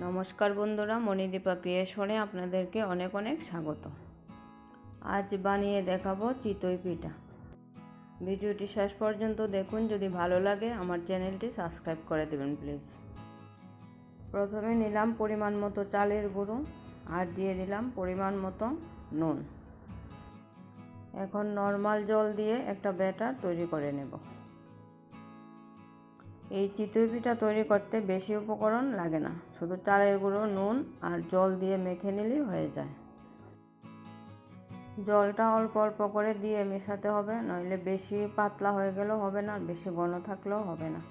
নমস্কার বন্ধুরা, মণিদীপা ক্রিয়েশনে আপনাদেরকে অনেক অনেক স্বাগত। আজ বানিয়ে দেখাবো চিতই পিঠা। ভিডিওটি শেষ পর্যন্ত দেখুন। যদি ভালো লাগে আমার চ্যানেলটি সাবস্ক্রাইব করে দেবেন প্লিজ। প্রথমে নিলাম পরিমাণ মতো চালের গুঁড়ো আর দিয়ে দিলাম পরিমাণ মতো নুন। এখন নর্মাল জল দিয়ে একটা ব্যাটার তৈরি করে নেব। এই চিতই পিঠা তৈরি করতে বেশি উপকরণ লাগে না, শুধু চালের গুঁড়ো, নুন আর জল দিয়ে মেখে নিলেই হয়ে যায়। জলটা অল্প অল্প করে দিয়ে মেশাতে হবে, নইলে বেশি পাতলা হয়ে গেলেও হবে না, বেশি ঘন থাকলেও হবে না।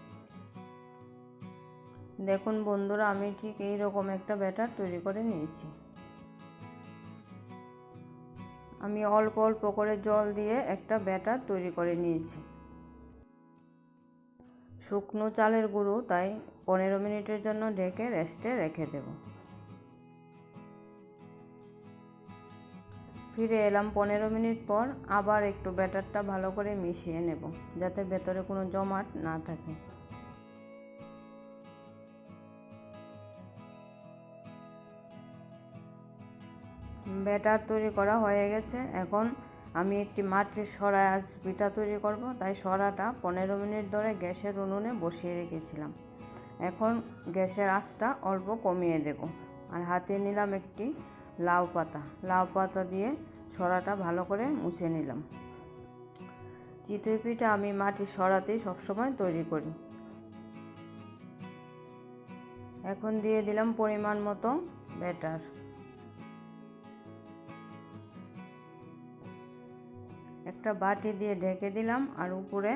দেখুন বন্ধুরা, আমি ঠিক এই রকম একটা ব্যাটার তৈরি করে নিয়েছি। আমি অল্প অল্প করে জল দিয়ে একটা ব্যাটার তৈরি করে নিয়েছি। শুকনো চালের গুঁড়ো, তাই 15 মিনিটের জন্য ঢেকে রেস্টে রেখে দেব। ফিরে এলাম 15 মিনিট পর। আবার একটু ব্যাটারটা ভালো করে মিশিয়ে নেব, যাতে ভেতরে কোনো জমাট না থাকে। ব্যাটার তৈরি করা হয়ে গেছে। এখন আমি একটি মাটির সরায় আজ পিঠা তৈরি করব, তাই সরাটা 15 মিনিট ধরে গ্যাসের উনুনে বসিয়ে রেখেছিলাম। এখন গ্যাসের আঁচটা অল্প কমিয়ে দেব আর হাতে নিলাম একটি লাউ পাতা দিয়ে সরাটা ভালো করে মুছে নিলাম। চিতই পিঠা আমি মাটির সরাতেই সবসময় তৈরি করি। এখন দিয়ে দিলাম পরিমাণ মতো ব্যাটার। একটা বাটি দিয়ে ঢেকে দিলাম আর উপরে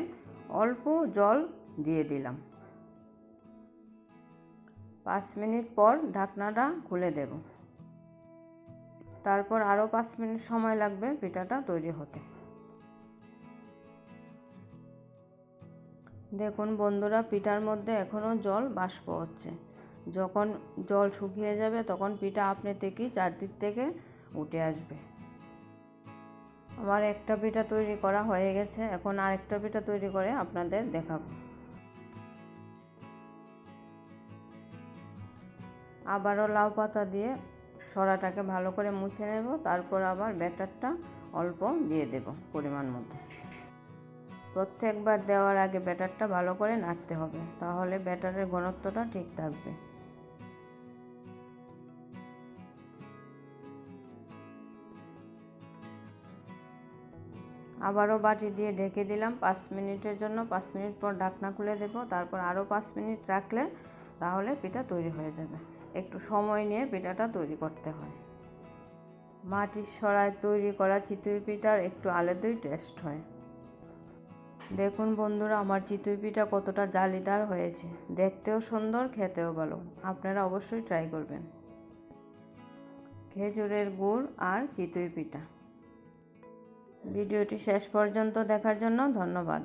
অল্প জল দিয়ে দিলাম। 5 মিনিট পর ঢাকনাটা খুলে দেব। তারপর আরও 5 মিনিট সময় লাগবে পিঠাটা তৈরি হতে। দেখুন বন্ধুরা, পিঠার মধ্যে এখনও জল বাষ্প হচ্ছে। যখন জল শুকিয়ে যাবে তখন পিঠা আপনি থেকেই চারদিক থেকে উঠে আসবে। আমার একটা পিঠা তৈরি করা হয়ে গেছে। এখন আরেকটা পিঠা তৈরি করে আপনাদের দেখাবো। আবারও লাউ পাতা দিয়ে সরাটাকে ভালো করে মুছে নেব। তারপর আবার ব্যাটারটা অল্প দিয়ে দেব পরিমাণ মতো। প্রত্যেকবার দেওয়ার আগে ব্যাটারটা ভালো করে নাড়তে হবে, তাহলে ব্যাটারের ঘনত্বটা ঠিক থাকবে। আবারও বাটি দিয়ে ঢেকে দিলাম 5 মিনিটের জন্য। 5 মিনিট পর ঢাকনা খুলে দেব। তারপর আরও 5 মিনিট রাখলে তাহলে পিঠা তৈরি হয়ে যাবে। একটু সময় নিয়ে পিঠাটা তৈরি করতে হয়। মাটির সরায় তৈরি করা চিতই পিঠার একটু আলাদাই টেস্ট হয়। দেখুন বন্ধুরা, আমার চিতই পিঠা কতটা জালিদার হয়েছে। দেখতেও সুন্দর, খেতেও ভালো। আপনারা অবশ্যই ট্রাই করবেন। খেজুরের গুড় আর চিতই পিঠা। ভিডিওটি শেষ পর্যন্ত দেখার জন্য ধন্যবাদ।